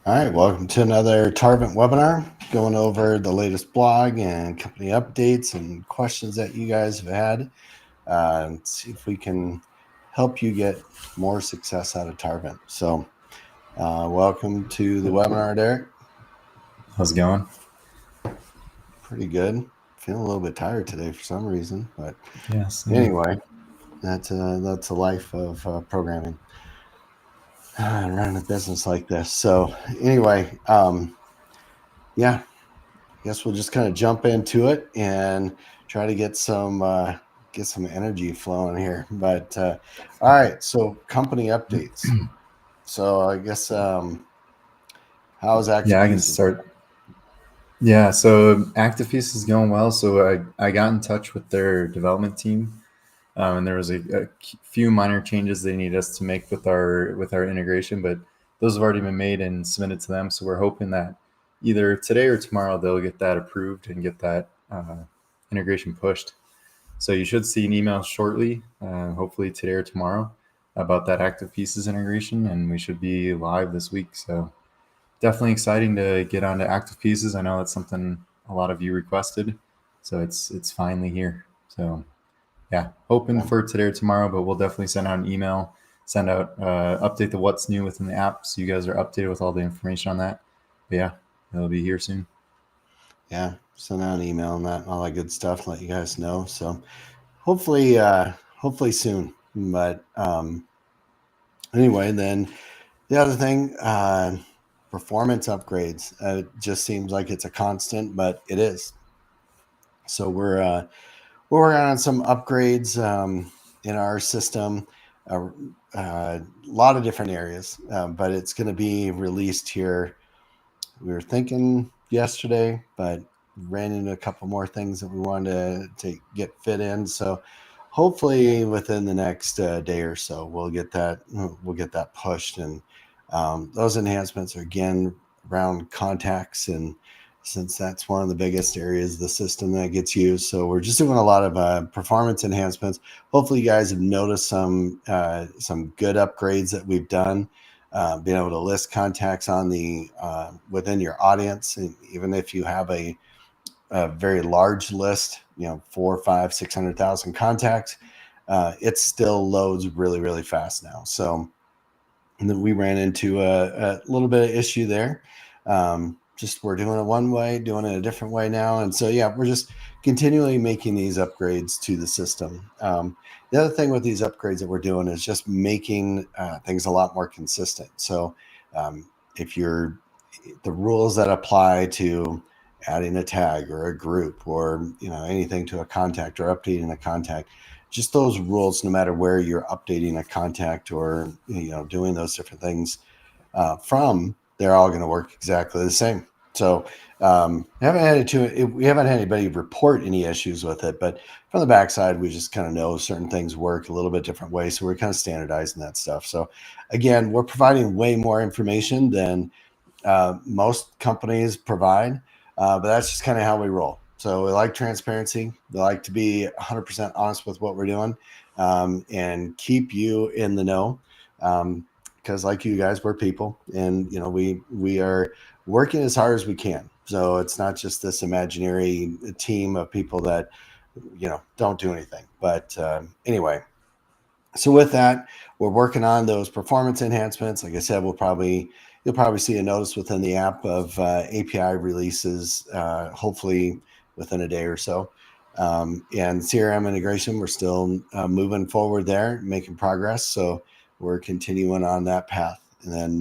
All right, welcome to another Tarvent webinar, going over the latest blog and company updates and questions that you guys have had, and see if we can help you get more success out of Tarvent. So, welcome to the webinar, Derek. How's it going? Pretty good. Feeling a little bit tired today for some reason, but Yeah, same. anyway, that's a life of programming and running a business like this. So, anyway, yeah, guess we'll just kind of jump into it and try to get some energy flowing here. But all right, so company updates. So I guess how's Active Yeah, I can Pieces? start. Yeah, so Active Piece is going well. So I got in touch with their development team, and there was a few minor changes they need us to make with our integration, but those have already been made and submitted to them. So we're hoping that either today or tomorrow they'll get that approved and get that integration pushed. So you should see an email shortly, hopefully today or tomorrow, about that Active Pieces integration, and we should be live this week. So definitely exciting to get onto Active Pieces. I know that's something a lot of you requested, so it's finally here. So yeah, hoping for today or tomorrow, but we'll definitely send out an email, send out update the what's new within the app, so you guys are updated with all the information on that. But yeah, it'll be here soon. Yeah, send out an email and that all that good stuff. Let you guys know. So hopefully, hopefully soon. But anyway, then the other thing, performance upgrades. It just seems like it's a constant, but it is. So we're working on some upgrades in our system, a lot of different areas, but it's going to be released here. We were thinking yesterday, but ran into a couple more things that we wanted to get fit in. So hopefully within the next day or so, we'll get that pushed, and those enhancements are again around contacts, and since that's one of the biggest areas of the system that gets used, so we're just doing a lot of performance enhancements. Hopefully you guys have noticed some good upgrades that we've done, being able to list contacts on the within your audience, and even if you have a very large list, 4, 5, 600,000 contacts, it still loads really, really fast now. So, and then we ran into a little bit of issue there. Just we're doing it one way, doing it a different way now, and so yeah, we're just continually making these upgrades to the system. The other thing with these upgrades that we're doing is just making things a lot more consistent. So if you're the rules that apply to adding a tag or a group or anything to a contact or updating a contact, just those rules, no matter where you're updating a contact or doing those different things from, they're all going to work exactly the same. So we haven't had anybody report any issues with it, but from the backside, we just kind of know certain things work a little bit different ways, so we're kind of standardizing that stuff. So again, we're providing way more information than most companies provide, but that's just kind of how we roll. So we like transparency. We like to be 100% honest with what we're doing, and keep you in the know. Because like you guys, we're people, and we are working as hard as we can. So it's not just this imaginary team of people that don't do anything. But anyway, so with that, we're working on those performance enhancements. Like I said, you'll probably see a notice within the app of API releases, hopefully within a day or so. And CRM integration, we're still moving forward there, making progress. So we're continuing on that path. And then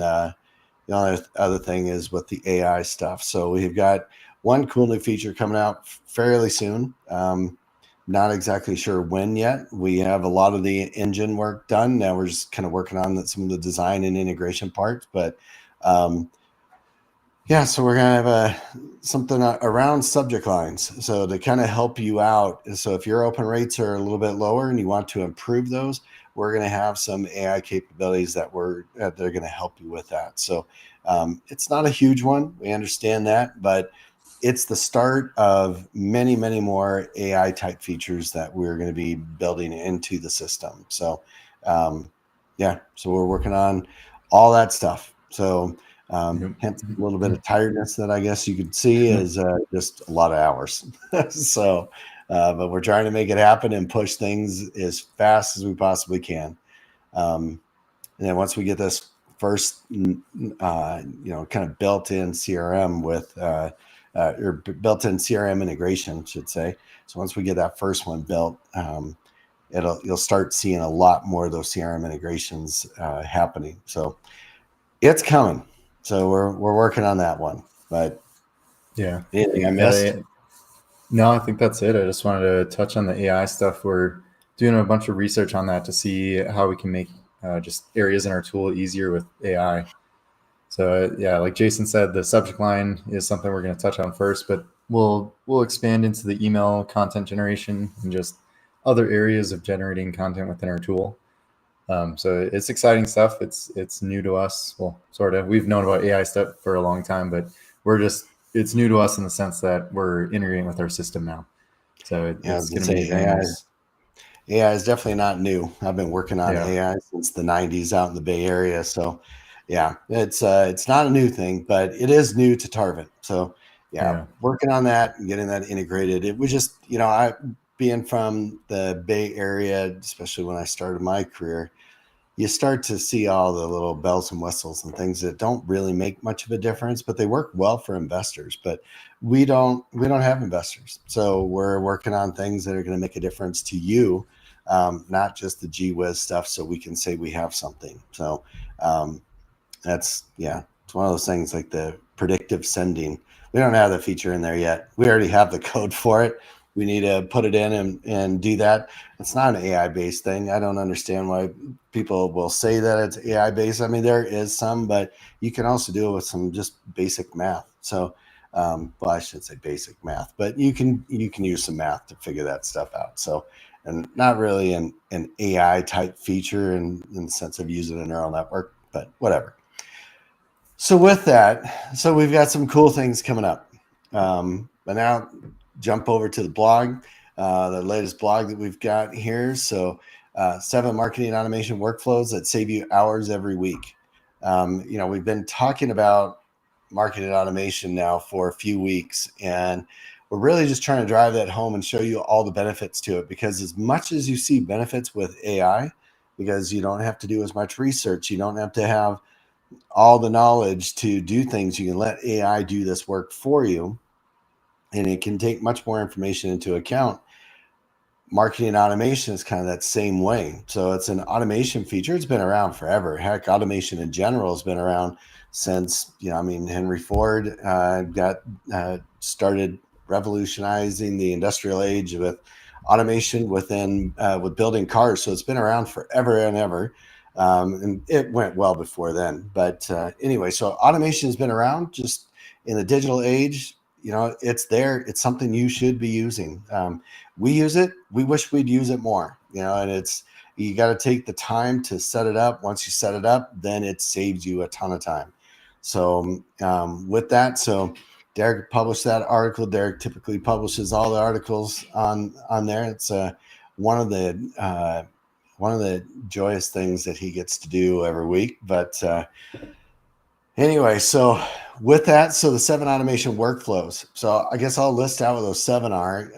the other thing is with the AI stuff. So we've got one cool new feature coming out fairly soon. Not exactly sure when yet. We have a lot of the engine work done. Now we're just kind of working on some of the design and integration parts. But yeah, so we're going to have something around subject lines. So to kind of help you out. So if your open rates are a little bit lower and you want to improve those, we're going to have some AI capabilities that they're going to help you with that. So it's not a huge one. We understand that, but it's the start of many, many more AI type features that we're going to be building into the system. So, yeah, so we're working on all that stuff. So, Yep. Hence a little bit of tiredness that I guess you could see is just a lot of hours. So, but we're trying to make it happen and push things as fast as we possibly can. And then once we get this first, kind of built-in CRM with, or built-in CRM integration, should say. So once we get that first one built, you'll start seeing a lot more of those CRM integrations happening. So it's coming. So we're working on that one. But Yeah. anything I Yeah. missed? No, I think that's it. I just wanted to touch on the AI stuff. We're doing a bunch of research on that to see how we can make just areas in our tool easier with AI. So yeah, like Jason said, the subject line is something we're going to touch on first, but we'll expand into the email content generation and just other areas of generating content within our tool. So it's exciting stuff. It's new to us. Well, sort of. We've known about AI stuff for a long time, but it's new to us in the sense that we're integrating with our system now. So Yeah, I was it's gonna going to be say very nice. AI is definitely not new. I've been working on Yeah, AI since the '90s out in the Bay Area. So, yeah, it's not a new thing, but it is new to Tarvent. So, yeah, yeah, working on that and getting that integrated. It was just, I being from the Bay Area, especially when I started my career, you start to see all the little bells and whistles and things that don't really make much of a difference, but they work well for investors. But we don't have investors, so we're working on things that are going to make a difference to you, not just the gee whiz stuff. So we can say we have something. So um, it's one of those things like the predictive sending. We don't have the feature in there yet. We already have the code for it. We need to put it in and do that. It's not an AI based thing. I don't understand why people will say that it's AI based. I mean, there is some, but you can also do it with some just basic math. So, well, I should say basic math, but you can use some math to figure that stuff out. So, and not really an AI type feature in the sense of using a neural network, but whatever. So with that, so we've got some cool things coming up. But now jump over to the blog, the latest blog that we've got here. So 7 marketing automation workflows that save you hours every week. We've been talking about marketing automation now for a few weeks, and we're really just trying to drive that home and show you all the benefits to it. Because as much as you see benefits with AI, because you don't have to do as much research, you don't have to have all the knowledge to do things. You can let AI do this work for you, and it can take much more information into account. Marketing automation is kind of that same way. So it's an automation feature. It's been around forever. Heck, automation in general has been around since, Henry Ford got started revolutionizing the industrial age with automation with building cars. So it's been around forever and ever. And it went well before then. But anyway, so automation has been around just in the digital age. It's there. It's something you should be using. We use it. We wish we'd use it more, and you got to take the time to set it up. Once you set it up, then it saves you a ton of time. So with that, so Derek published that article. Derek typically publishes all the articles on there. It's one of the joyous things that he gets to do every week. But anyway, so with that, so the 7 automation workflows. So I guess I'll list out what those 7 are,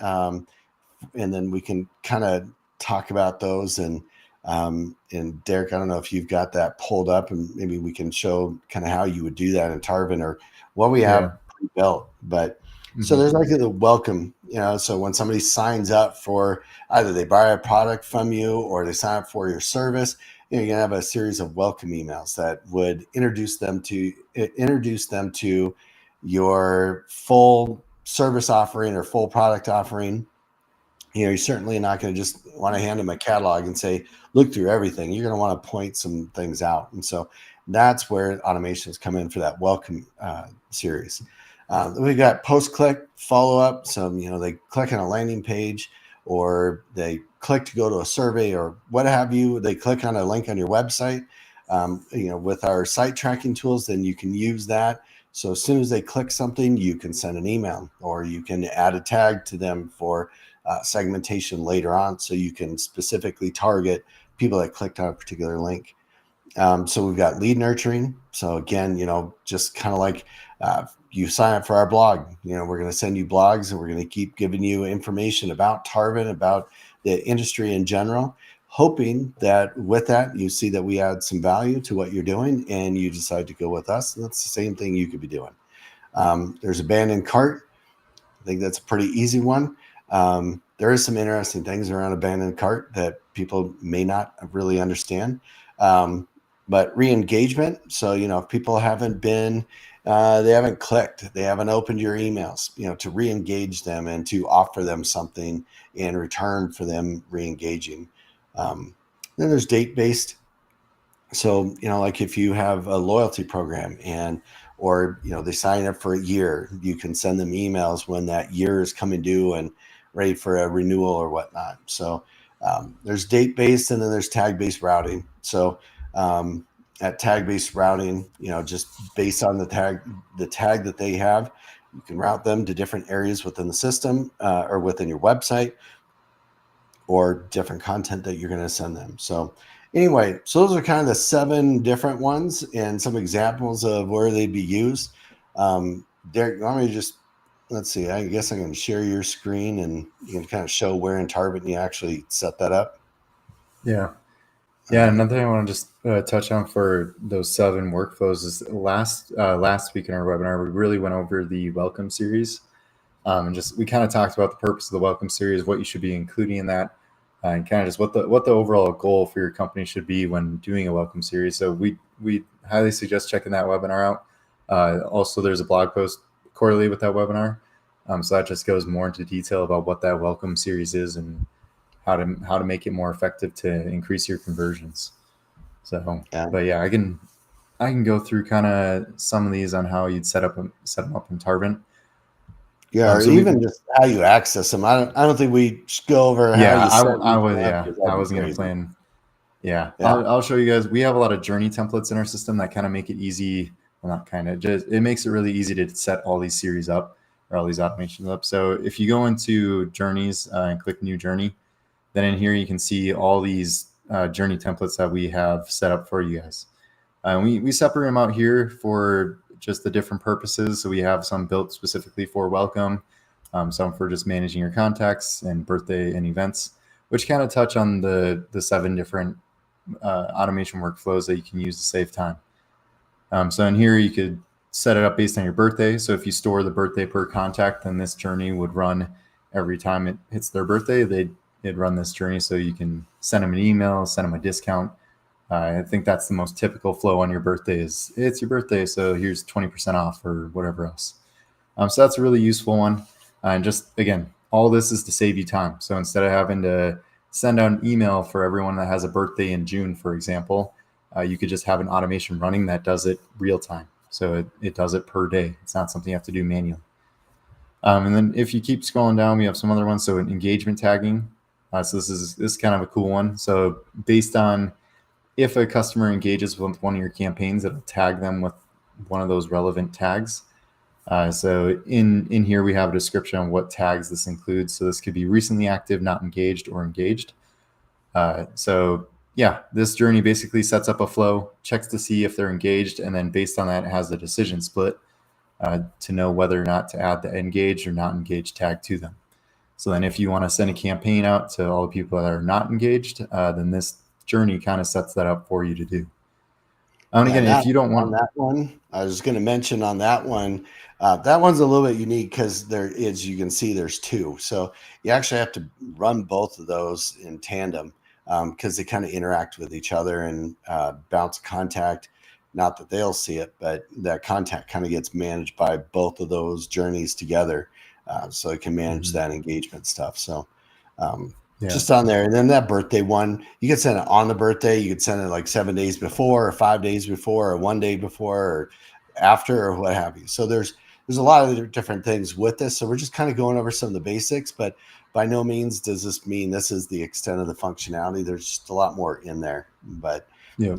and then we can kind of talk about those. And Derek, I don't know if you've got that pulled up, and maybe we can show kind of how you would do that in Tarvin or what we yeah. have built. But so Hmm. there's like the welcome, so when somebody signs up for either they buy a product from you or they sign up for your service, you're going to have a series of welcome emails that would introduce them to your full service offering or full product offering. You're certainly not going to just want to hand them a catalog and say, look through everything. You're going to want to point some things out. And so that's where automations come in for that welcome series. We've got post-click follow-up. So, they click on a landing page or they click to go to a survey or what have you. They click on a link on your website. With our site tracking tools, then you can use that. So as soon as they click something, you can send an email or you can add a tag to them for segmentation later on, so you can specifically target people that clicked on a particular link. So we've got lead nurturing. So again, just kind of like you sign up for our blog, we're going to send you blogs and we're going to keep giving you information about Tarvent, about the industry in general, hoping that with that, you see that we add some value to what you're doing and you decide to go with us. And that's the same thing you could be doing. There's abandoned cart. I think that's a pretty easy one. There is some interesting things around abandoned cart that people may not really understand. But re-engagement. So, if people haven't been, they haven't clicked, they haven't opened your emails, to re-engage them and to offer them something in return for them re-engaging. Then there's date-based. So, like if you have a loyalty program or they sign up for a year, you can send them emails when that year is coming due and ready for a renewal or whatnot. So there's date based and then there's tag based routing. So at tag based routing, just based on the tag that they have, you can route them to different areas within the system or within your website or different content that you're going to send them. So anyway, so those are kind of the 7 different ones and some examples of where they'd be used. Derek, let me just, let's see, I guess I'm going to share your screen and you can kind of show where in Tarvent you actually set that up. Yeah. Another thing I want to just touch on for those 7 workflows is last week in our webinar, we really went over the welcome series. And we kind of talked about the purpose of the welcome series, what you should be including in that, and kind of just what the overall goal for your company should be when doing a welcome series. So we highly suggest checking that webinar out. Also, there's a blog post correlated with that webinar, so that just goes more into detail about what that welcome series is and how to make it more effective to increase your conversions. So, But yeah, I can go through kind of some of these on how you'd set them up in Tarvent. Yeah, or even just how you access them. I don't think we should go over how you set I wasn't going to plan. I'll show you guys. We have a lot of journey templates in our system that kind of make it easy. Well, not kind of, just it makes it really easy to set all these series up or all these automations up. So if you go into journeys and click new journey, then in here you can see all these journey templates that we have set up for you guys. We separate them out here for just the different purposes. So we have some built specifically for welcome, some for just managing your contacts and birthday and events, which kind of touch on the 7 different automation workflows that you can use to save time. So in here, you could set it up based on your birthday. So if you store the birthday per contact, then this journey would run every time it hits their birthday. It'd run this journey, so you can send them an email, send them a discount. I think that's the most typical flow on your birthday is it's your birthday, so here's 20% off or whatever else. So that's a really useful one. And just, again, all this is to save you time. So instead of having to send out an email for everyone that has a birthday in June, for example, you could just have an automation running that does it real time. So it does it per day. It's not something you have to do manually. And then if you keep scrolling down, we have some other ones. So engagement tagging. So this is kind of a cool one. So based on if a customer engages with one of your campaigns, it'll tag them with one of those relevant tags. So in here, we have a description on what tags this includes. So this could be recently active, not engaged, or engaged. So yeah, this journey basically sets up a flow, checks to see if they're engaged, and then based on that, it has a decision split to know whether or not to add the engaged or not engaged tag to them. So then if you want to send a campaign out to all the people that are not engaged, then this journey kind of sets that up for you to do. And again, if you don't want that one, I was going to mention on that one, that one's a little bit unique because there is, you can see there's 2. So you actually have to run both of those in tandem because they kind of interact with each other and bounce contact. Not that they'll see it, but that contact kind of gets managed by both of those journeys together. So it can manage that engagement stuff. So just on there. And then that birthday one, you could send it on the birthday. You could send it like 7 days before or 5 days before or 1 day before or after or what have you. So there's a lot of different things with this. So we're just kind of going over some of the basics, but by no means does this mean this is the extent of the functionality. There's just a lot more in there, but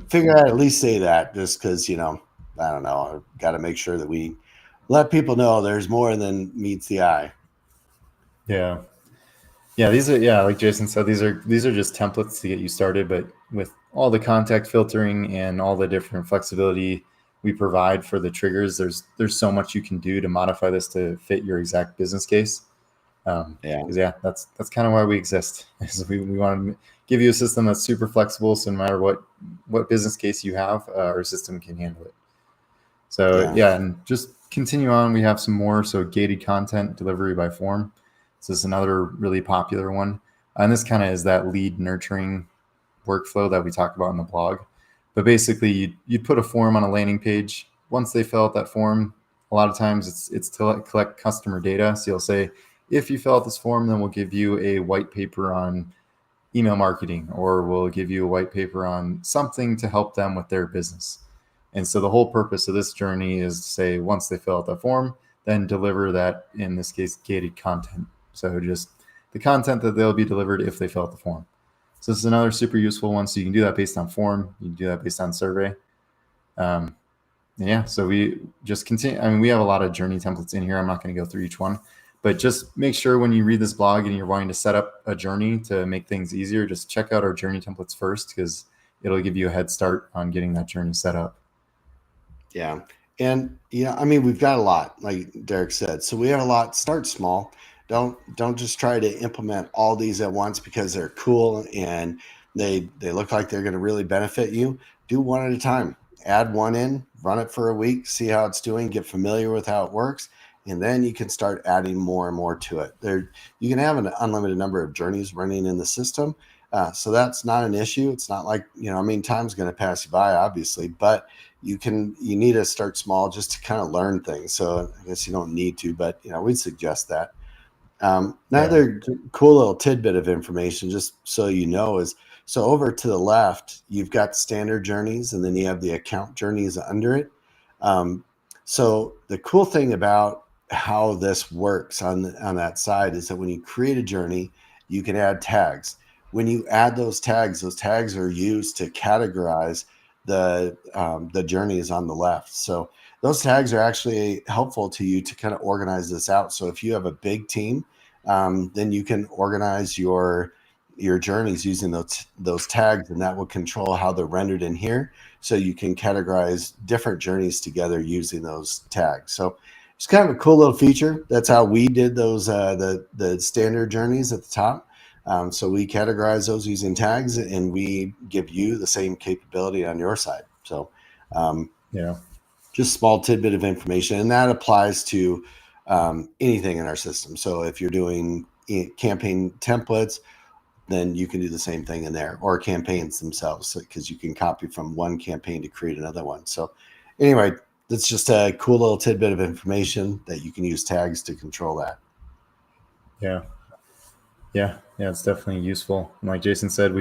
figure I'd at least say that just because, I don't know, I've got to make sure that we let people know there's more than meets the eye. Yeah. Yeah, these are, yeah, like Jason said, these are just templates to get you started, but with all the contact filtering and all the different flexibility we provide for the triggers, there's so much you can do to modify this to fit your exact business case. Yeah. Because yeah, that's kind of why we exist. Is we want to give you a system that's super flexible, so no matter what business case you have, our system can handle it. So Yeah. yeah, and just continue on. We have some more. So gated content delivery by form. So this is another really popular one, and this kind of is that lead nurturing workflow that we talk about in the blog. But basically, you'd put a form on a landing page. Once they fill out that form, a lot of times it's to collect customer data. So you'll say, if you fill out this form, then we'll give you a white paper on email marketing, or we'll give you a white paper on something to help them with their business. And so the whole purpose of this journey is to say, once they fill out that form, then deliver that, in this case, gated content. So just the content that they'll be delivered if they fill out the form. So this is another super useful one. So you can do that based on form. You can do that based on survey. Um, yeah, so we just continue. I mean, we have a lot of journey templates in here. I'm not going to go through each one, but just make sure when you read this blog and you're wanting to set up a journey to make things easier, just check out our journey templates first, because it'll give you a head start on getting that journey set up. Yeah. And I mean, we've got a lot, like Derek said. So we have a lot. Start small. Don't just try to implement all these at once because they're cool and they look like they're going to really benefit you. Do one at a time. Add one in, run it for a week, see how it's doing, get familiar with how it works, and then you can start adding more and more to it. There, you can have an unlimited number of journeys running in the system. So that's not an issue. It's not like, I mean, time's going to pass you by, obviously, but you need to start small just to kind of learn things. So I guess you don't need to, but we'd suggest that. Yeah. Another cool little tidbit of information, just so you know, is so over to the left, you've got standard journeys, and then you have the account journeys under it. Um, so the cool thing about how this works on that side is that when you create a journey, you can add tags. When you add those tags are used to categorize the journeys on the left. So those tags are actually helpful to you to kind of organize this out. So if you have a big team, then you can organize your journeys using those tags, and that will control how they're rendered in here. So you can categorize different journeys together using those tags. So it's kind of a cool little feature. That's how we did those the standard journeys at the top. So we categorize those using tags, and we give you the same capability on your side. So Yeah. just small tidbit of information, and that applies to anything in our system. So if you're doing campaign templates, then you can do the same thing in there, or campaigns themselves, because you can copy from one campaign to create another one. So anyway, that's just a cool little tidbit of information that you can use tags to control that. Yeah. Yeah, it's definitely useful. And like Jason said,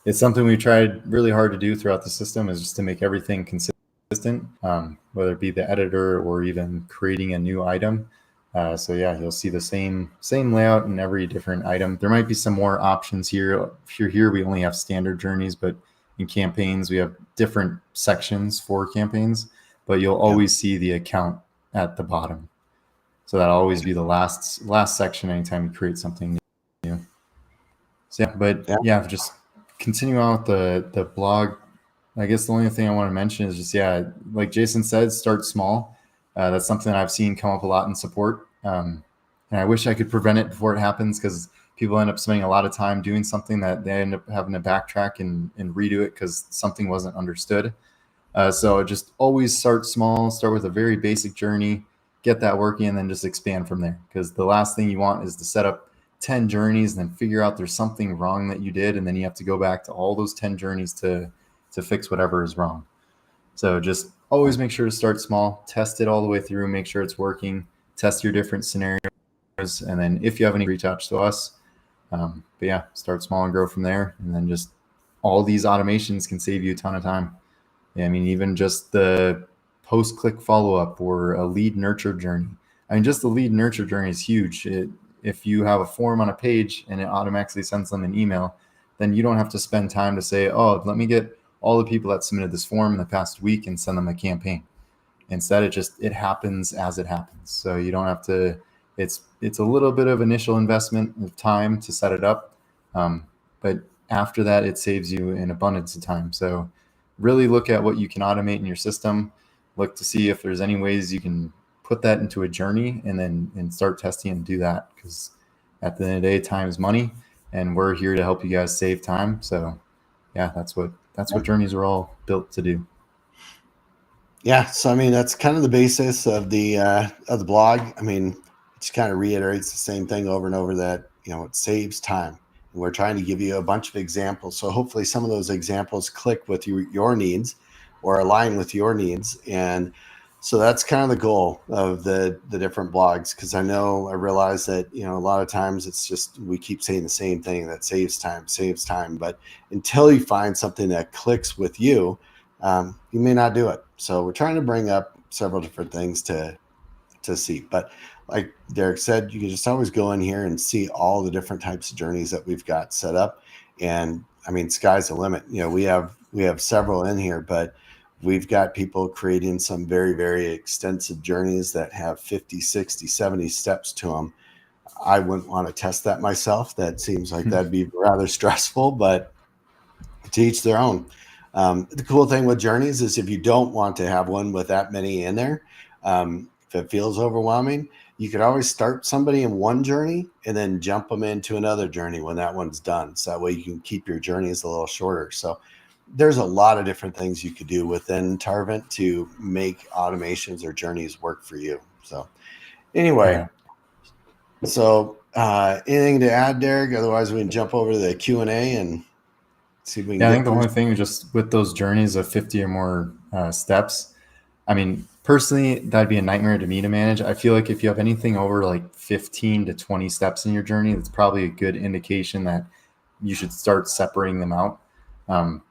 it's something we tried really hard to do throughout the system, is just to make everything consistent, whether it be the editor or even creating a new item. So yeah, you'll see the same layout in every different item. There might be some more options here. If you're here, we only have standard journeys, but in campaigns, we have different sections for campaigns, but you'll Yeah. always see the account at the bottom. So that'll always be the last section anytime you create something new. So yeah, but Yeah. yeah, just continue on with the blog. I guess the only thing I want to mention is just, yeah, like Jason said, start small. That's something that I've seen come up a lot in support, and I wish I could prevent it before it happens, because people end up spending a lot of time doing something that they end up having to backtrack and redo it because something wasn't understood. So just always start small, start with a very basic journey, get that working, and then just expand from there. Because the last thing you want is to set up 10 journeys and then figure out there's something wrong that you did, and then you have to go back to all those 10 journeys to fix whatever is wrong. So just always make sure to start small, test it all the way through, make sure it's working, test your different scenarios, and then if you have any, reach out to us. But yeah, start small and grow from there, and then just all these automations can save you a ton of time. I mean, even just the post-click follow-up or a lead nurture journey. I mean, just the lead nurture journey is huge. If you have a form on a page and it automatically sends them an email, then you don't have to spend time to say, oh, let me get all the people that submitted this form in the past week and send them a campaign. Instead, it happens as it happens. So you don't have to it's a little bit of initial investment of time to set it up, but after that, it saves you an abundance of time. So really look at what you can automate in your system. Look to see if there's any ways you can put that into a journey, and then start testing and do that, because at the end of the day, time is money, and we're here to help you guys save time. So yeah, that's what journeys are all built to do. Yeah, so I mean that's kind of the basis of the blog. I mean, it just kind of reiterates the same thing over and over, that it saves time. And we're trying to give you a bunch of examples. So hopefully some of those examples click with your needs or align with your needs. And so that's kind of the goal of the different blogs, because I realize that a lot of times it's just we keep saying the same thing, that saves time. But until you find something that clicks with you, you may not do it. So we're trying to bring up several different things to see. But like Derek said, you can just always go in here and see all the different types of journeys that we've got set up. And I mean, sky's the limit. We have several in here, but we've got people creating some very, very extensive journeys that have 50, 60, 70 steps to them. I wouldn't want to test that myself. That seems like that'd be rather stressful, but to each their own. The cool thing with journeys is if you don't want to have one with that many in there, if it feels overwhelming, you could always start somebody in one journey and then jump them into another journey when that one's done. So that way you can keep your journeys a little shorter. So there's a lot of different things you could do within Tarvent to make automations or journeys work for you. So anyway, so anything to add, Derek? Otherwise we can jump over to the Q&A and see if we can Yeah, I get think the only thing just with those journeys of 50 or more steps, I mean, personally, that'd be a nightmare to me to manage. I feel like if you have anything over like 15 to 20 steps in your journey, that's probably a good indication that you should start separating them out,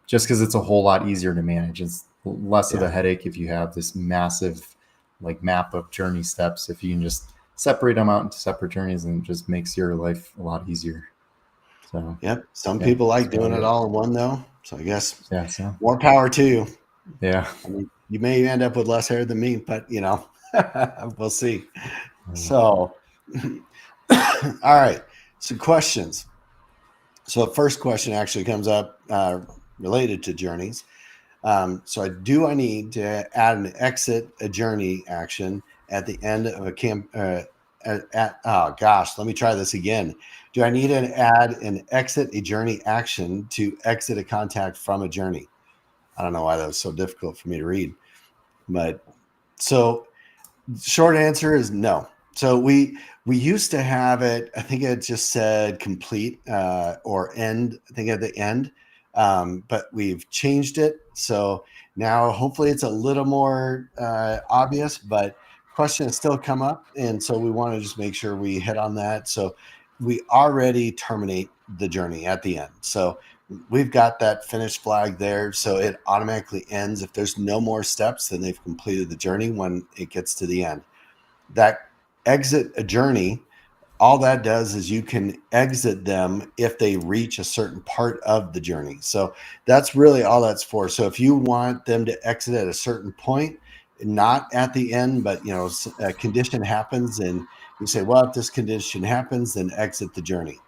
just because it's a whole lot easier to manage. It's less of a headache if you have this massive like map of journey steps. If you can just separate them out into separate journeys, and it just makes your life a lot easier. So Yep. Some people like doing it all in one, though. So I guess more power to you. Yeah. I mean, you may end up with less hair than me, but we'll see. So, all right. So questions. So the first question actually comes up related to journeys. So do I need to add an exit a journey action at the end of a camp? Oh gosh, let me try this again. Do I need to add an exit a journey action to exit a contact from a journey? I don't know why that was so difficult for me to read, but so short answer is no. So we used to have it. I think it just said complete or end. I think at the end, but we've changed it. So now hopefully it's a little more obvious. But questions still come up, and so we want to just make sure we hit on that. So we already terminate the journey at the end. So we've got that finished flag there, so it automatically ends. If there's no more steps, then they've completed the journey when it gets to the end. That exit a journey, all that does is you can exit them if they reach a certain part of the journey. So that's really all that's for. So if you want them to exit at a certain point, not at the end, but a condition happens and you say, well, if this condition happens, then exit the journey.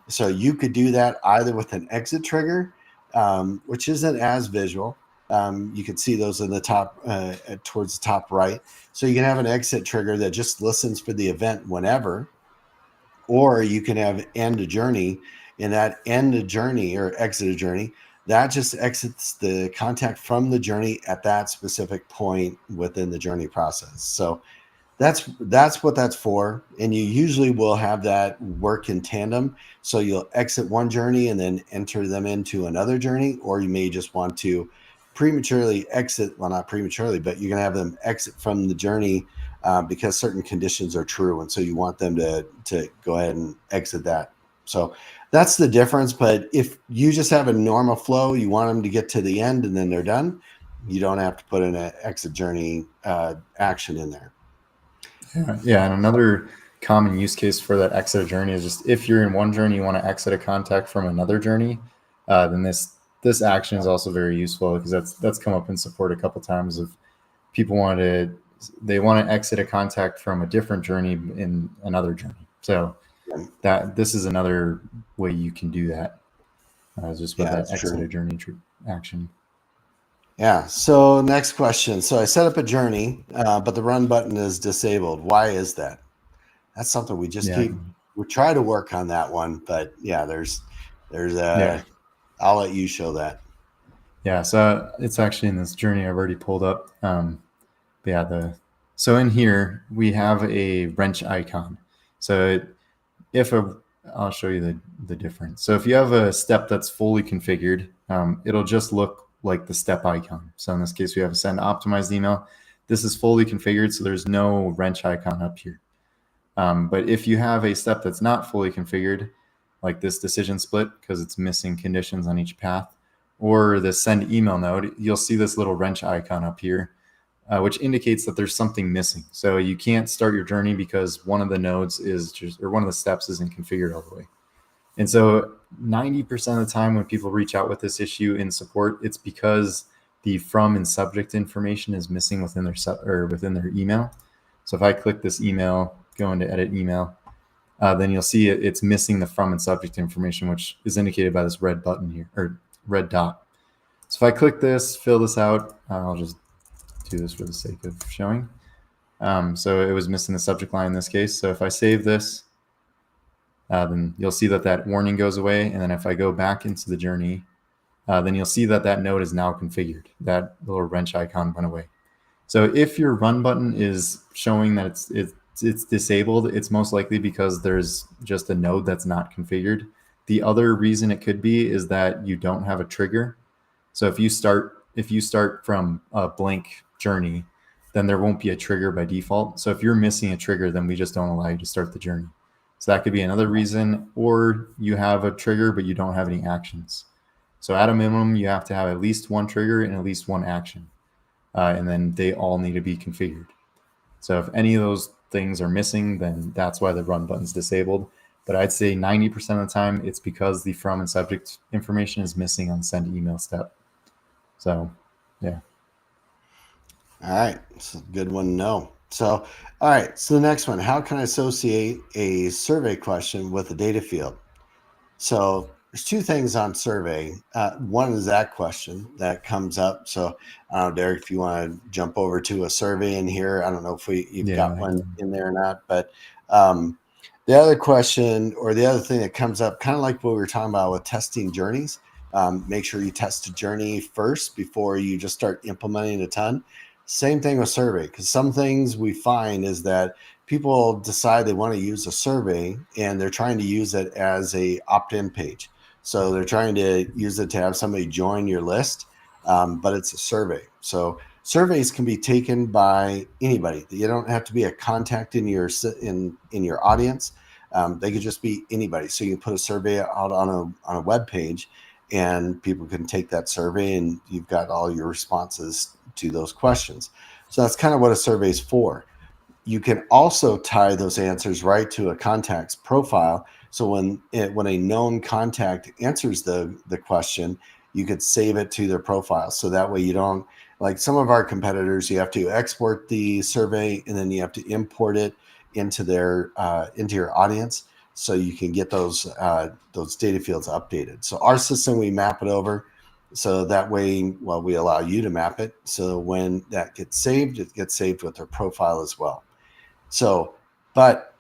So you could do that either with an exit trigger, which isn't as visual. You can see those in the top, towards the top right. So you can have an exit trigger that just listens for the event whenever, or you can have end a journey, and that end a journey or exit a journey, that just exits the contact from the journey at that specific point within the journey process. So that's what that's for. And you usually will have that work in tandem. So you'll exit one journey and then enter them into another journey, or you may just want to prematurely exit. Well, not prematurely, but you're going to have them exit from the journey because certain conditions are true. And so you want them to go ahead and exit that. So that's the difference. But if you just have a normal flow, you want them to get to the end and then they're done, you don't have to put an exit journey action in there. Yeah, and another common use case for that exit journey is just if you're in one journey, you want to exit a contact from another journey, then this action is also very useful, because that's come up in support a couple times of people want to they want to exit a contact from a different journey in another journey. So that this is another way you can do that, just with Yeah, that that's exit true. a journey action. Yeah. So next question. So I set up a journey, but the run button is disabled. Why is that? That's something we just Yeah, we try to work on that one, but yeah, there's yeah, I'll let you show that. yeah. So it's actually in this journey I've already pulled up. But yeah, so in here we have a wrench icon. So if a I'll show you the difference. So if you have a step that's fully configured, it'll just look like the step icon. So in this case, we have a send optimized email. This is fully configured, so there's no wrench icon up here. But if you have a step that's not fully configured, like this decision split, because it's missing conditions on each path, or the send email node, you'll see this little wrench icon up here, which indicates that there's something missing. So you can't start your journey because one of the nodes is just, or one of the steps isn't configured all the way. And so 90% of the time when people reach out with this issue in support, it's because the from and subject information is missing within their email. So if I click this email, go into edit email, then you'll see it's missing the from and subject information, which is indicated by this red button here, or red dot. So if I click this, fill this out, I'll just do this for the sake of showing. So it was missing the subject line in this case. So if I save this, then you'll see that warning goes away. And then if I go back into the journey, then you'll see that node is now configured. That little wrench icon went away. So if your run button is showing that it's disabled, it's most likely because there's just a node that's not configured. The other reason it could be is that you don't have a trigger. So if you start from a blank journey, then there won't be a trigger by default. So if you're missing a trigger, then we just don't allow you to start the journey. So that could be another reason, or you have a trigger, but you don't have any actions. So at a minimum, you have to have at least one trigger and at least one action. And then they all need to be configured. So if any of those things are missing, then that's why the run button's disabled. But I'd say 90% of the time, it's because the from and subject information is missing on send email step. So, yeah. All right. It's a good one to know. So, all right. So the next one, how can I associate a survey question with a data field? So there's two things on survey. One is that question that comes up. So I don't know, Derek, if you want to jump over to a survey in here, I don't know if you've got one in there or not, but the other question or the other thing that comes up, kind of like what we were talking about with testing journeys, make sure you test a journey first before you just start implementing a ton. Same thing with survey, because some things we find is that people decide they want to use a survey and they're trying to use it as a opt-in page. So they're trying to use it to have somebody join your list, but it's a survey. So surveys can be taken by anybody. You don't have to be a contact in your audience. They could just be anybody. So you can put a survey out on a web page, and people can take that survey, and you've got all your responses to those questions. So that's kind of what a survey is for. You can also tie those answers right to a contact's profile. So when a known contact answers the question, you could save it to their profile. So that way you don't, like some of our competitors, you have to export the survey and then you have to import it into into your audience, so you can get those data fields updated. So our system, we map it over. So that way, well, we allow you to map it. So when that gets saved, it gets saved with their profile as well. So, but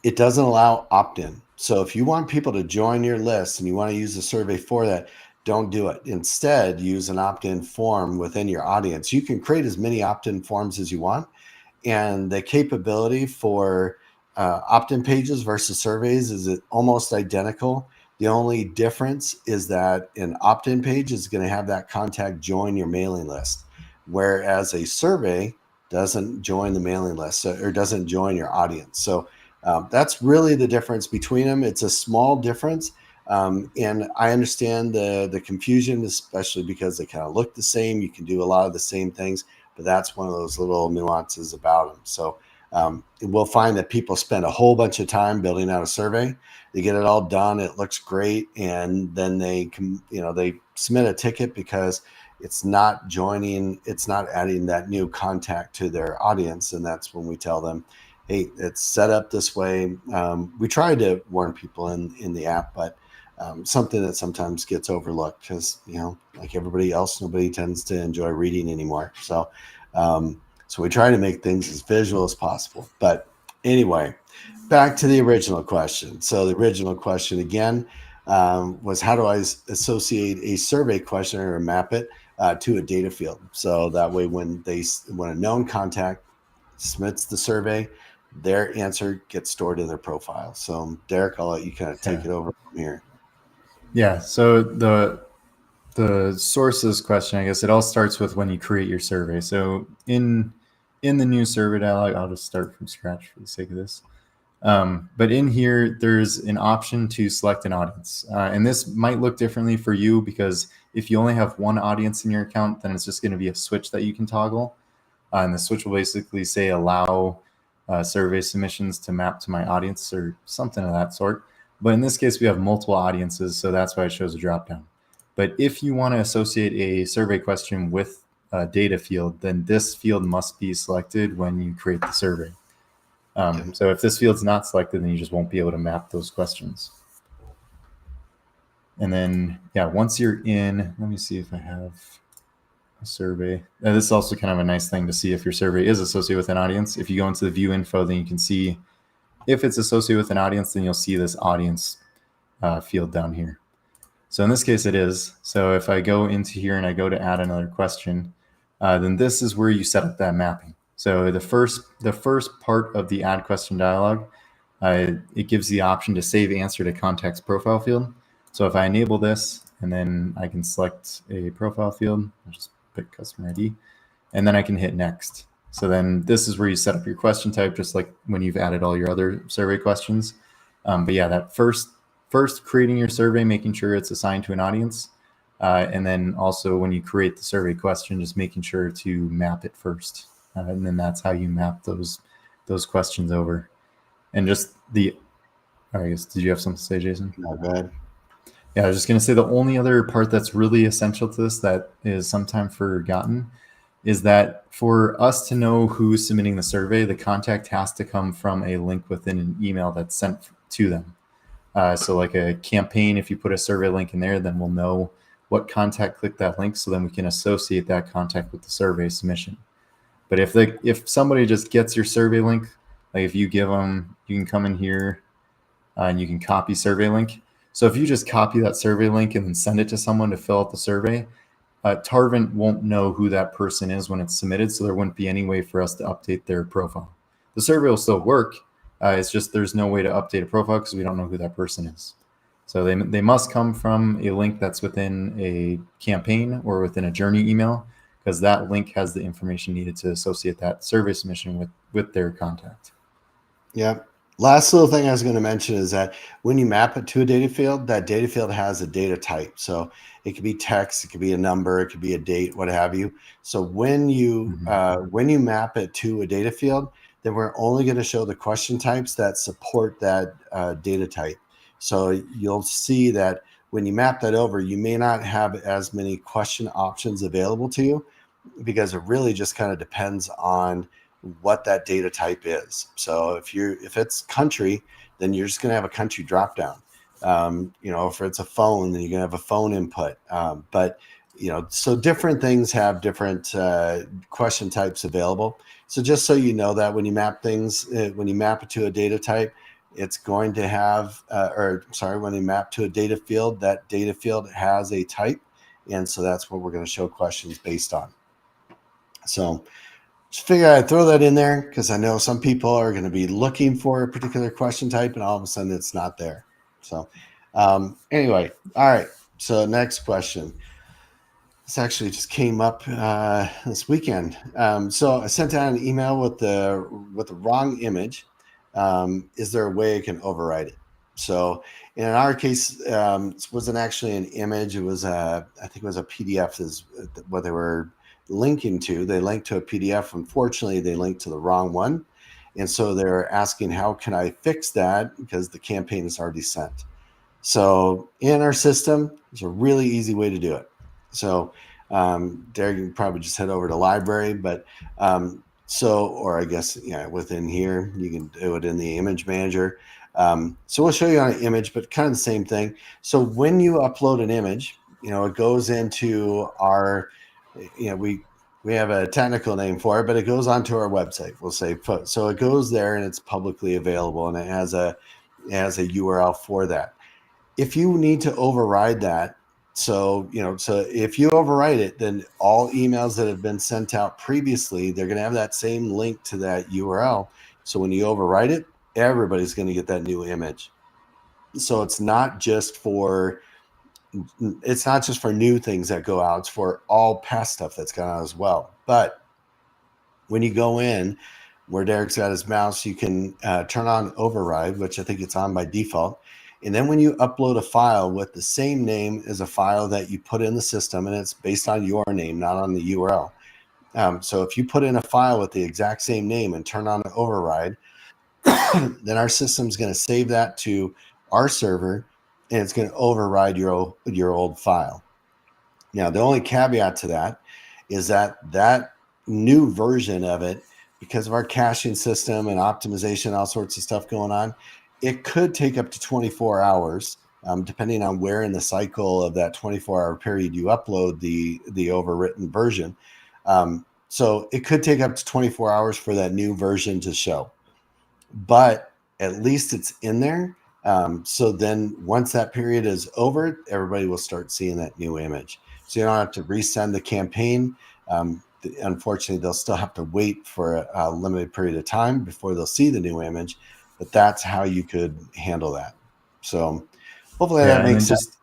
it doesn't allow opt-in. So if you want people to join your list and you want to use a survey for that, don't do it. Instead, use an opt-in form within your audience. You can create as many opt-in forms as you want. And the capability for opt-in pages versus surveys is almost identical. The only difference is that an opt-in page is going to have that contact join your mailing list, whereas a survey doesn't join the mailing list or doesn't join your audience. So that's really the difference between them. It's a small difference. And I understand the confusion, especially because they kind of look the same. You can do a lot of the same things, but that's one of those little nuances about them. So we'll find that people spend a whole bunch of time building out a survey. They get it all done. It looks great. And then they can, they submit a ticket because it's not joining, it's not adding that new contact to their audience. And that's when we tell them, hey, it's set up this way. We try to warn people in the app, but something that sometimes gets overlooked because, like everybody else, nobody tends to enjoy reading anymore. So we try to make things as visual as possible. But anyway, back to the original question. So the original question again was, how do I associate a survey question or map it to a data field? So that way, when a known contact submits the survey, their answer gets stored in their profile. So Derek, I'll let you kind of take it over from here. Yeah. So the sources question, I guess it all starts with when you create your survey. So in the new survey dialog, I'll just start from scratch for the sake of this. But in here, there's an option to select an audience. And this might look differently for you because if you only have one audience in your account, then it's just going to be a switch that you can toggle. And the switch will basically say allow survey submissions to map to my audience or something of that sort. But in this case, we have multiple audiences, so that's why it shows a dropdown. But if you want to associate a survey question with a data field, then this field must be selected when you create the survey. So if this field's not selected, then you just won't be able to map those questions. And then, once you're in, let me see if I have a survey. This is also kind of a nice thing to see if your survey is associated with an audience. If you go into the view info, then you can see if it's associated with an audience, then you'll see this audience field down here. So in this case, it is. So if I go into here and I go to add another question, then this is where you set up that mapping. So the first part of the add question dialog, it gives the option to save answer to contact's profile field. So if I enable this, and then I can select a profile field, I'll just pick customer ID, and then I can hit next. So then this is where you set up your question type, just like when you've added all your other survey questions. But yeah, that first creating your survey, making sure it's assigned to an audience. And then also when you create the survey question, just making sure to map it first. And then that's how you map those questions over. And just I guess, did you have something to say, Jason? No, go ahead. Yeah, I was just going to say the only other part that's really essential to this that is sometimes forgotten is that for us to know who's submitting the survey, the contact has to come from a link within an email that's sent to them. So like a campaign, if you put a survey link in there, then we'll know what contact clicked that link, so then we can associate that contact with the survey submission. But if somebody just gets your survey link, like if you give them, you can come in here and you can copy survey link. So if you just copy that survey link and then send it to someone to fill out the survey, Tarvent won't know who that person is when it's submitted, so there wouldn't be any way for us to update their profile. The survey will still work. It's just there's no way to update a profile because we don't know who that person is. So they must come from a link that's within a campaign or within a journey email, because that link has the information needed to associate that survey submission with their contact. Yeah. Last little thing I was going to mention is that when you map it to a data field, that data field has a data type. So it could be text, it could be a number, it could be a date, what have you. So when you map it to a data field, then we're only going to show the question types that support that data type. So you'll see that when you map that over, you may not have as many question options available to you because it really just kind of depends on what that data type is. So if it's country, then you're just going to have a country drop down. If it's a phone, then you're going to have a phone input. But so different things have different question types available. So just so you know that when you map things, when you map it to a data type, it's going to have, when you map to a data field, that data field has a type. And so that's what we're going to show questions based on. So just figure I'd throw that in there because I know some people are going to be looking for a particular question type and all of a sudden it's not there. So anyway, all right. So next question. This actually just came up this weekend. So I sent out an email with the wrong image. Is there a way I can override it? So in our case, it wasn't actually an image. It was I think it was a PDF is what they were linking to. They linked to a PDF. Unfortunately, they linked to the wrong one. And so they're asking, how can I fix that? Because the campaign is already sent. So in our system, there's a really easy way to do it. So Derek, you can probably just head over to library, but or I guess, within here, you can do it in the image manager. So we'll show you on an image, but kind of the same thing. So when you upload an image, it goes into our, we have a technical name for it, but it goes onto our website. We'll say, so it goes there and it's publicly available, and it has a URL for that. If you need to override that, so if you overwrite it, then all emails that have been sent out previously, they're going to have that same link to that URL. So when you overwrite it, everybody's going to get that new image. So it's not just for new things that go out. It's for all past stuff that's gone out as well. But when you go in where Derek's got his mouse, you can turn on override, which I think it's on by default. And then when you upload a file with the same name as a file that you put in the system, and it's based on your name, not on the URL. So if you put in a file with the exact same name and turn on an override, then our system's going to save that to our server, and it's going to override your old file. Now, the only caveat to that is that new version of it, because of our caching system and optimization, all sorts of stuff going on, it could take up to 24 hours, depending on where in the cycle of that 24-hour period you upload the overwritten version. So it could take up to 24 hours for that new version to show. But at least it's in there. So then once that period is over, everybody will start seeing that new image. So you don't have to resend the campaign. Unfortunately, they'll still have to wait for a limited period of time before they'll see the new image. But that's how you could handle that. So hopefully that makes sense.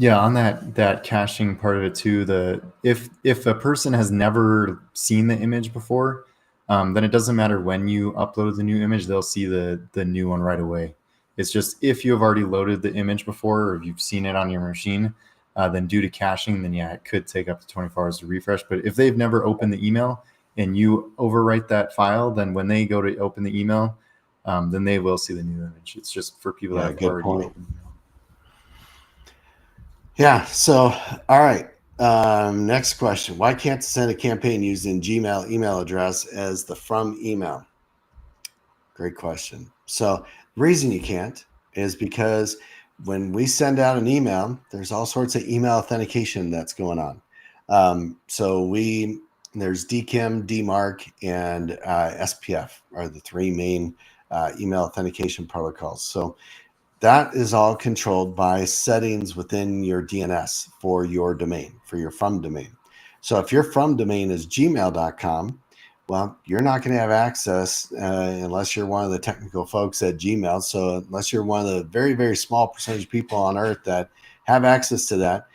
On that caching part of it too, if a person has never seen the image before, then it doesn't matter when you upload the new image, they'll see the new one right away. It's just if you have already loaded the image before, or if you've seen it on your machine, then due to caching, then it could take up to 24 hours to refresh. But if they've never opened the email and you overwrite that file, then when they go to open the email, then they will see the new image. It's just for people that have already opened the email. Yeah. So, all right. Next question. Why can't send a campaign using Gmail email address as the from email? Great question. So the reason you can't is because when we send out an email, there's all sorts of email authentication that's going on. There's DKIM, DMARC, and SPF are the three main email authentication protocols. So that is all controlled by settings within your DNS for your domain, for your from domain. So if your from domain is gmail.com, well, you're not going to have access unless you're one of the technical folks at Gmail. So unless you're one of the very, very small percentage of people on earth that have access to that,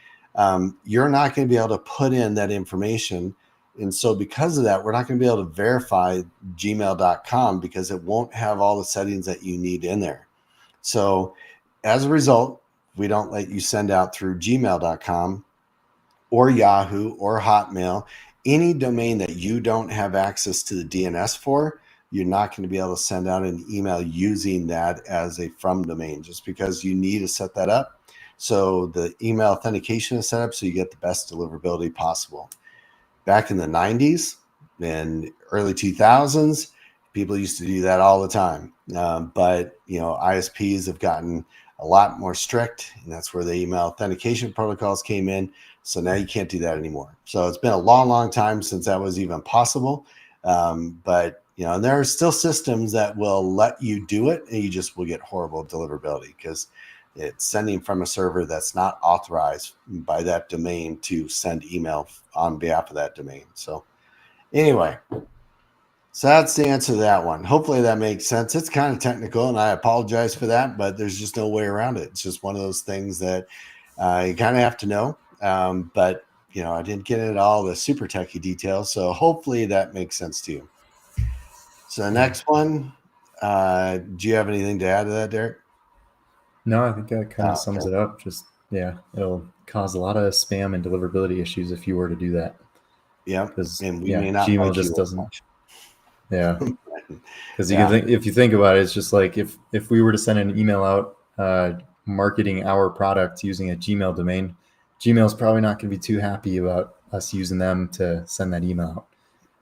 you're not going to be able to put in that information. And so because of that, we're not going to be able to verify gmail.com because it won't have all the settings that you need in there. So as a result, we don't let you send out through gmail.com or Yahoo or Hotmail. Any domain that you don't have access to the DNS for, you're not going to be able to send out an email using that as a from domain, just because you need to set that up. So the email authentication is set up so you get the best deliverability possible. Back in the 90s and early 2000s, people used to do that all the time. But ISPs have gotten a lot more strict, and that's where the email authentication protocols came in. So now you can't do that anymore. So it's been a long, long time since that was even possible. But and there are still systems that will let you do it, and you just will get horrible deliverability because it's sending from a server that's not authorized by that domain to send email on behalf of that domain. So anyway, so that's the answer to that one. Hopefully that makes sense. It's kind of technical, and I apologize for that, but there's just no way around it. It's just one of those things that you kind of have to know. But I didn't get into all the super techie details, so hopefully that makes sense to you. So the next one, do you have anything to add to that, Derek? No, I think that kind of sums it up. Just it'll cause a lot of spam and deliverability issues if you were to do that. Yeah, because and we may not Gmail like just you doesn't. much. Yeah, because you can think, if you think about it, it's just like if we were to send an email out marketing our product using a Gmail domain, Gmail's probably not going to be too happy about us using them to send that email out.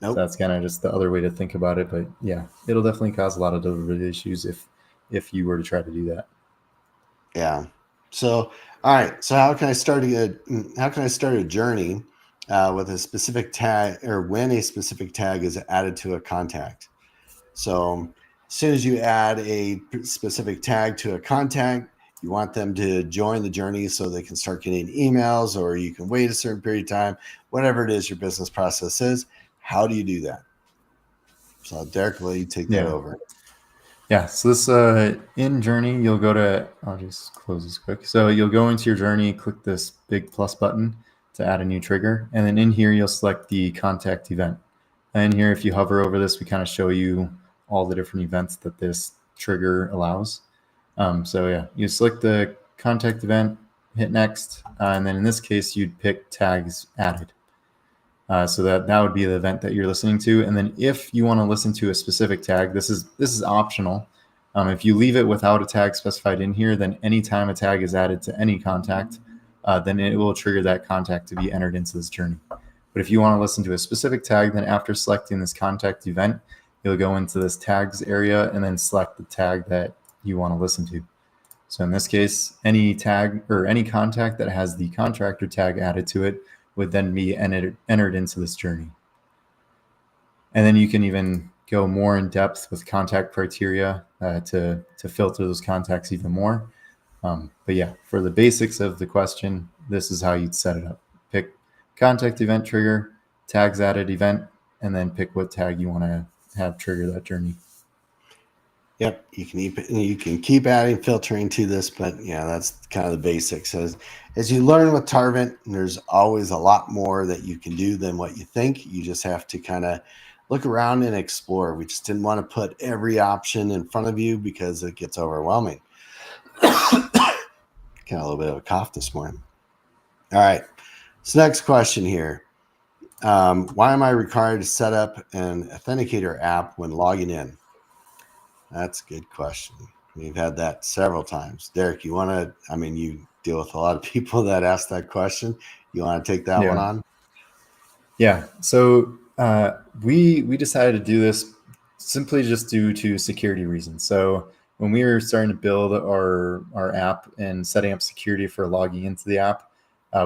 Nope. So that's kind of just the other way to think about it. But yeah, it'll definitely cause a lot of delivery issues if you were to try to do that. Yeah. So, all right. So how can I start a journey with a specific tag, or when a specific tag is added to a contact? So as soon as you add a specific tag to a contact, you want them to join the journey so they can start getting emails, or you can wait a certain period of time, whatever it is your business process is. How do you do that? So Derek, will you take that Yeah. over? Yeah, so this in journey, you'll go to, I'll just close this quick. So you'll go into your journey, click this big plus button to add a new trigger. And then in here, you'll select the contact event. And here, if you hover over this, we kind of show you all the different events that this trigger allows. So yeah, you select the contact event, hit next. And then in this case, you'd pick tags added. So that would be the event that you're listening to. And then if you want to listen to a specific tag, this is optional. If you leave it without a tag specified in here, then anytime a tag is added to any contact, then it will trigger that contact to be entered into this journey. But if you want to listen to a specific tag, then after selecting this contact event, you'll go into this tags area and then select the tag that you want to listen to. So in this case, any tag or any contact that has the contractor tag added to it would then be entered into this journey. And then you can even go more in depth with contact criteria to filter those contacts even more. But yeah, for the basics of the question, this is how you'd set it up. Pick contact event trigger, tags added event, and then pick what tag you want to have trigger that journey. Yep, you can keep adding filtering to this, but yeah, that's kind of the basics. As you learn with Tarvent, there's always a lot more that you can do than what you think. You just have to kind of look around and explore. We just didn't want to put every option in front of you because it gets overwhelming. Kind of a little bit of a cough this morning. All right, so next question here. Why am I required to set up an authenticator app when logging in? That's a good question. We've had that several times. Derek, you want to, you deal with a lot of people that ask that question. You want to take that one on? Yeah. So we decided to do this simply just due to security reasons. So when we were starting to build our app and setting up security for logging into the app,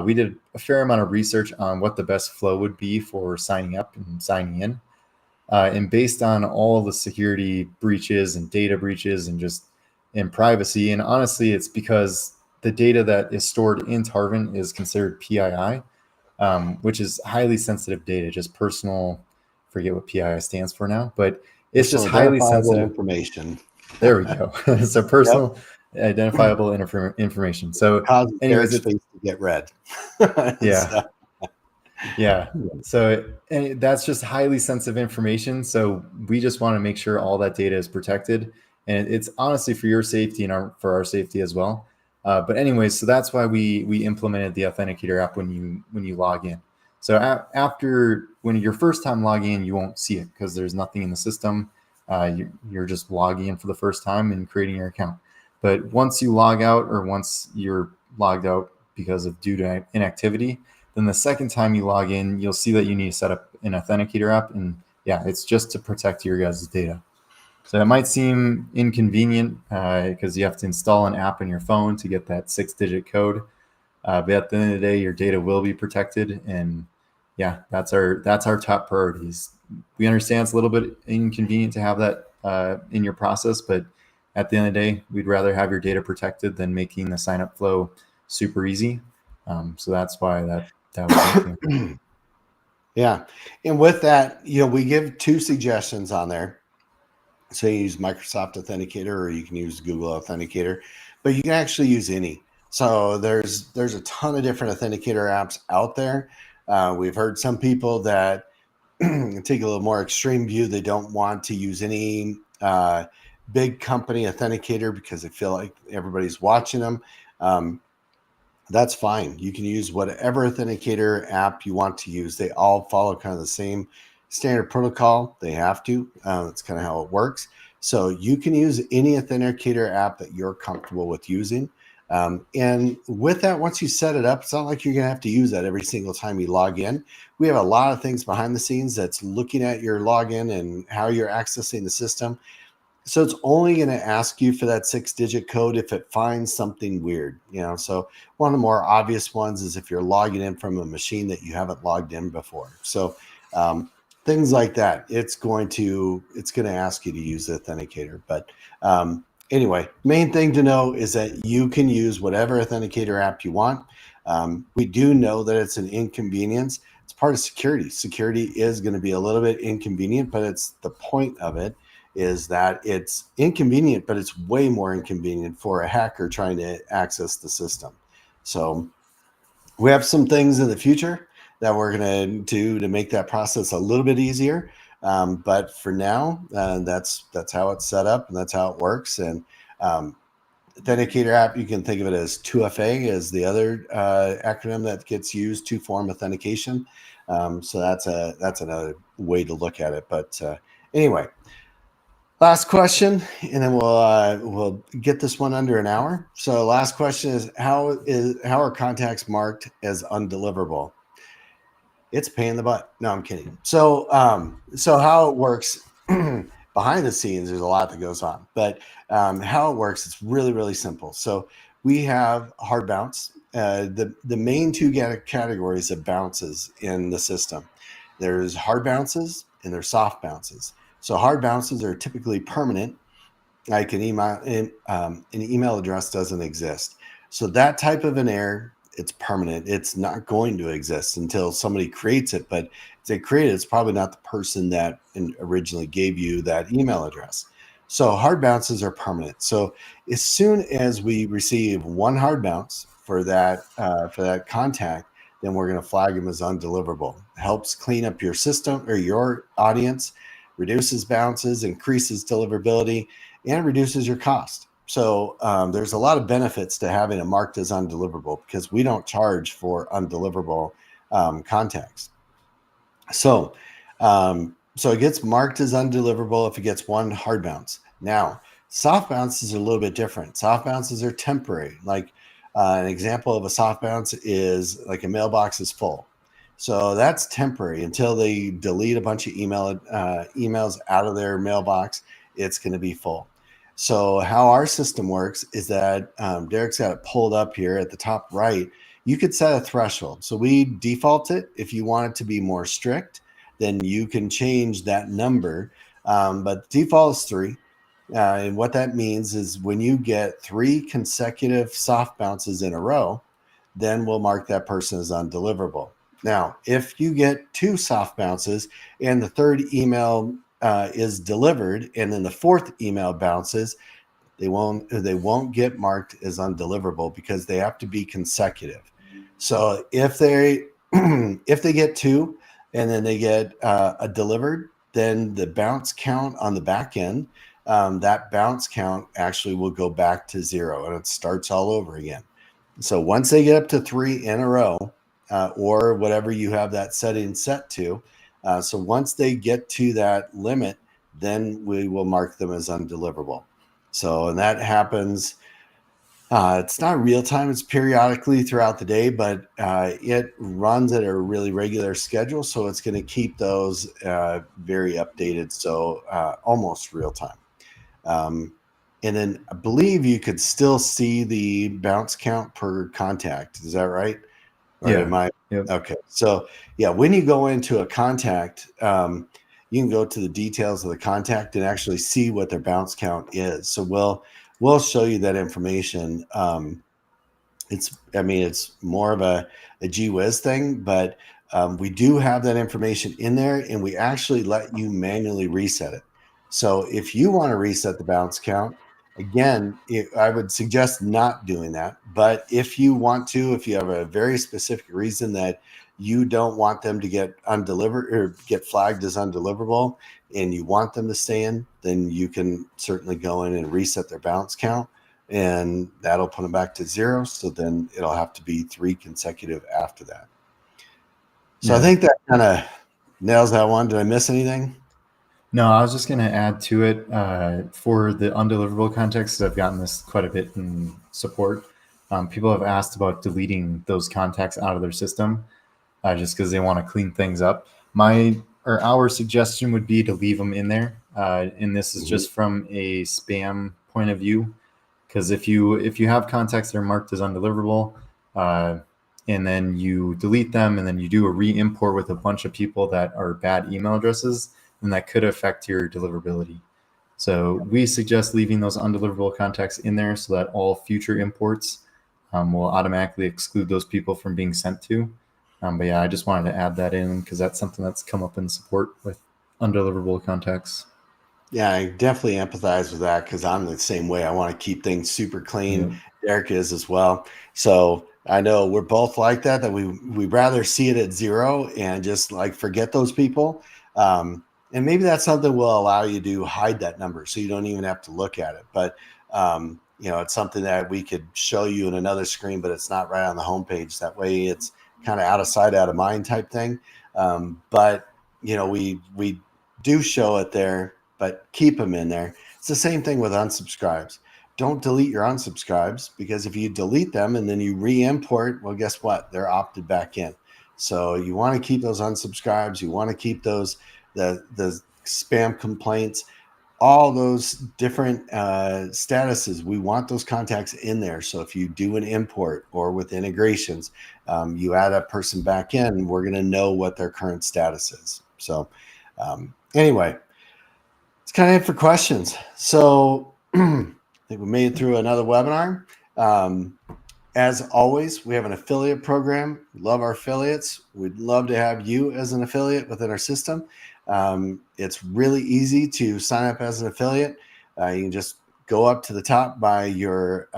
we did a fair amount of research on what the best flow would be for signing up and signing in. And based on all the security breaches and data breaches and just in privacy, and honestly, it's because the data that is stored in Tarvent is considered PII, which is highly sensitive data, just personal, forget what PII stands for now, but it's Personal just highly identifiable sensitive. information. There we go. So personal identifiable information. So Causes anyways, Derek's it's, face to get red. yeah. Yeah. So and that's just highly sensitive information. So we just want to make sure all that data is protected. And it's honestly for your safety and for our safety as well. But anyways, so that's why we implemented the Authenticator app when you log in. So after when your first time logging in, you won't see it because there's nothing in the system. You're just logging in for the first time and creating your account. But once you log out, or once you're logged out because of due to inactivity, then the second time you log in, you'll see that you need to set up an Authenticator app. And yeah, it's just to protect your guys' data. So it might seem inconvenient because you have to install an app on your phone to get that 6-digit code. But at the end of the day, your data will be protected. And yeah, that's our top priorities. We understand it's a little bit inconvenient to have that in your process, but at the end of the day, we'd rather have your data protected than making the sign up flow super easy. So that's why that was Yeah. And with that, we give 2 suggestions on there. So you use Microsoft Authenticator, or you can use Google Authenticator, but you can actually use any. So there's a ton of different authenticator apps out there. We've heard some people that take a little more extreme view. They don't want to use any big company authenticator because they feel like everybody's watching them. That's fine. You can use whatever authenticator app you want to use. They all follow kind of the same standard protocol. They have to. That's kind of how it works. So you can use any authenticator app that you're comfortable with using. And with that, once you set it up, it's not like you're going to have to use that every single time you log in. We have a lot of things behind the scenes that's looking at your login and how you're accessing the system. So it's only going to ask you for that 6-digit code if it finds something weird, So one of the more obvious ones is if you're logging in from a machine that you haven't logged in before. So things like that, it's going to ask you to use the authenticator. But anyway, main thing to know is that you can use whatever authenticator app you want. We do know that it's an inconvenience. It's part of security. Security is going to be a little bit inconvenient, but it's the point of it is that it's inconvenient, but it's way more inconvenient for a hacker trying to access the system. So we have some things in the future that we're going to do to make that process a little bit easier. But for now, that's how it's set up and that's how it works. And authenticator app, you can think of it as 2FA is the other acronym that gets used, two-form authentication. So that's another way to look at it. But anyway, last question, and then we'll get this one under an hour. So last question is how are contacts marked as undeliverable? It's a pain in the butt. No, I'm kidding. So how it works behind the scenes, there's a lot that goes on, but how it works, it's really, really simple. So we have hard bounce. The main two categories of bounces in the system. There's hard bounces and there's soft bounces. So hard bounces are typically permanent, like an email address doesn't exist. So that type of an error, it's permanent. It's not going to exist until somebody creates it. But if they create it, it's probably not the person that originally gave you that email address. So hard bounces are permanent. So as soon as we receive one hard bounce for that contact, then we're going to flag them as undeliverable. It helps clean up your system or your audience, reduces bounces, increases deliverability, and reduces your cost. So there's a lot of benefits to having it marked as undeliverable because we don't charge for undeliverable contacts. So it gets marked as undeliverable if it gets one hard bounce. Now, soft bounces are a little bit different. Soft bounces are temporary. Like an example of a soft bounce is like a mailbox is full. So that's temporary until they delete a bunch of emails out of their mailbox. It's going to be full. So how our system works is that Derek's got it pulled up here at the top right. You could set a threshold. So we default it. If you want it to be more strict, then you can change that number. But default is 3. And what that means is when you get 3 consecutive soft bounces in a row, then we'll mark that person as undeliverable. Now, if you get 2 soft bounces and the third email is delivered, and then the 4th email bounces, they won't get marked as undeliverable because they have to be consecutive. So if they get 2 and then they get a delivered, then the bounce count on the back end, that bounce count actually will go back to 0 and it starts all over again. So once they get up to 3 in a row, or whatever you have that setting set to, so once they get to that limit, then we will mark them as undeliverable. So, and that happens, it's not real time, it's periodically throughout the day, but it runs at a really regular schedule. So it's going to keep those very updated. So almost real time. And then I believe you could still see the bounce count per contact. Is that right? Or Yeah. am I? Yep. Okay. So yeah, when you go into a contact, you can go to the details of the contact and actually see what their bounce count is. So we'll show you that information. It's more of a gee whiz thing, but we do have that information in there, and we actually let you manually reset it. So if you want to reset the bounce count, again, I would suggest not doing that. But if you want to, if you have a very specific reason that you don't want them to get undelivered or get flagged as undeliverable, and you want them to stay in, then you can certainly go in and reset their bounce count, and that'll put them back to 0. So then it'll have to be 3 consecutive after that. So Yeah. I think that kind of nails that one. Did I miss anything? No, I was just going to add to it for the undeliverable context. I've gotten this quite a bit in support. People have asked about deleting those contacts out of their system just because they want to clean things up. Our suggestion would be to leave them in there, and this is just from a spam point of view. Because if you have contacts that are marked as undeliverable, and then you delete them, and then you do a re-import with a bunch of people that are bad email addresses, then that could affect your deliverability. So we suggest leaving those undeliverable contacts in there so that all future imports will automatically exclude those people from being sent to. But yeah, I just wanted to add that in because that's something that's come up in support with undeliverable contacts. Yeah, I definitely empathize with that because I'm the same way. I want to keep things super clean. Yep. Derek is as well. So I know we're both like that. That we'd rather see it at zero and just like forget those people. And maybe that's something will allow you to hide that number so you don't even have to look at it. But it's something that we could show you in another screen, but it's not right on the homepage. That way, it's kind of out of sight, out of mind type thing. But we do show it there, but keep them in there. It's the same thing with unsubscribes. Don't delete your unsubscribes because if you delete them and then you re-import, well, guess what? They're opted back in. So you want to keep those unsubscribes. You want to keep those the spam complaints, all those different statuses. We want those contacts in there. So if you do an import or with integrations, you add a person back in, we're going to know what their current status is. So anyway, it's kind of it for questions. So I think we made it through another webinar. As always, we have an affiliate program. We love our affiliates. We'd love to have you as an affiliate within our system. It's really easy to sign up as an affiliate. You can just go up to the top by your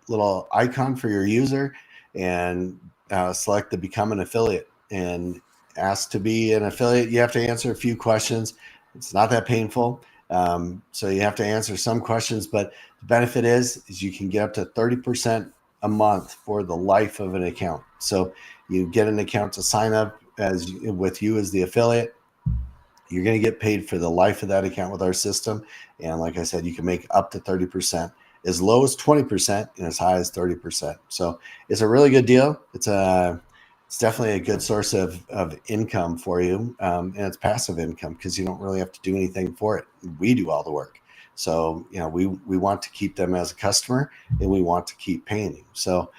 little icon for your user and select the become an affiliate and ask to be an affiliate. You have to answer a few questions. It's not that painful. So you have to answer some questions, but the benefit is you can get up to 30% a month for the life of an account. So you get an account to sign up with you as the affiliate. You're going to get paid for the life of that account with our system. And like I said, you can make up to 30%, as low as 20% and as high as 30%. So it's a really good deal. It's definitely a good source of income for you. And it's passive income because you don't really have to do anything for it. We do all the work. So, we want to keep them as a customer and we want to keep paying you. So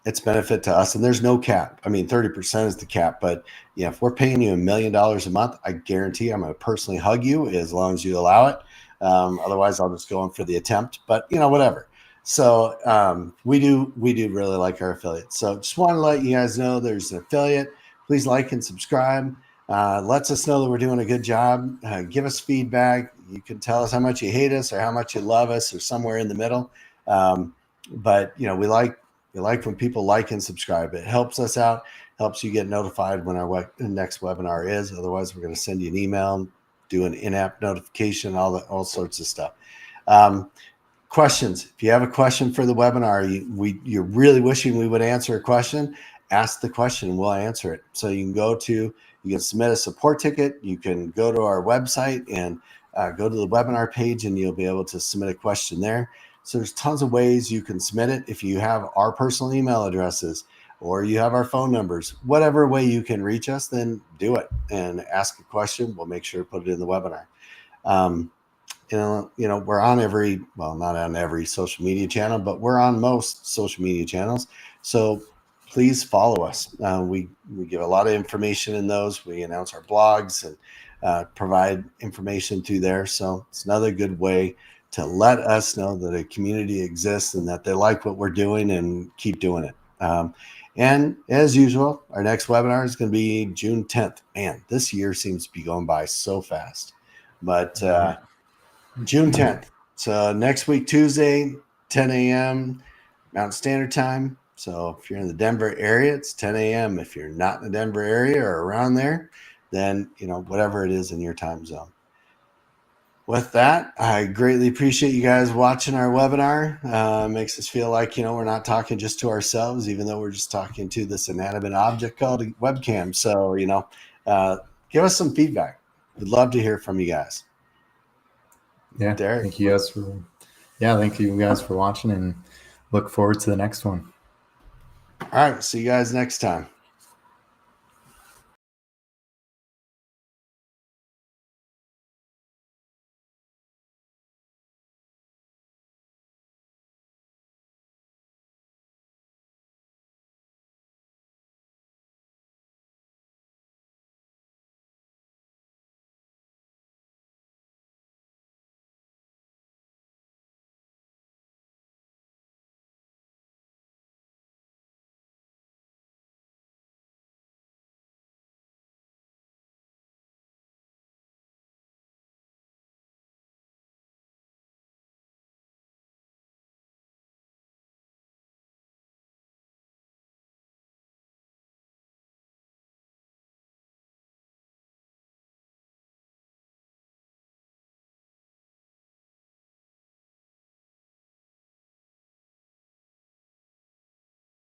it's benefit to us, and there's no cap. I mean, 30% is the cap, but if we're paying you $1 million a month, I guarantee I'm going to personally hug you as long as you allow it. Otherwise I'll just go in for the attempt, but whatever. So we do really like our affiliates. So just want to let you guys know there's an affiliate. Please like and subscribe. Lets us know that we're doing a good job. Give us feedback. You can tell us how much you hate us or how much you love us or somewhere in the middle. But we like when people like and subscribe. It helps us out, helps you get notified when our next webinar is. Otherwise, we're going to send you an email, do an in-app notification, all sorts of stuff. Questions. If you have a question for the webinar, you're really wishing we would answer a question, ask the question. We'll answer it. So you can submit a support ticket. You can go to our website and go to the webinar page, and you'll be able to submit a question there. So there's tons of ways you can submit it. If you have our personal email addresses or you have our phone numbers, whatever way you can reach us, then do it and ask a question. We'll make sure to put it in the webinar. We're on not on every social media channel, but we're on most social media channels. So please follow us. We give a lot of information in those. We announce our blogs and provide information through there. So it's another good way to let us know that a community exists and that they like what we're doing and keep doing it. And as usual, our next webinar is going to be June 10th. Man, this year seems to be going by so fast. But June 10th. So next week, Tuesday, 10 a.m. Mountain Standard Time. So if you're in the Denver area, it's 10 a.m. If you're not in the Denver area or around there, then, whatever it is in your time zone. With that, I greatly appreciate you guys watching our webinar. Makes us feel like, we're not talking just to ourselves, even though we're just talking to this inanimate object called a webcam. So, give us some feedback. We'd love to hear from you guys. Yeah. Derek. Thank you guys for watching, and look forward to the next one. All right. See you guys next time.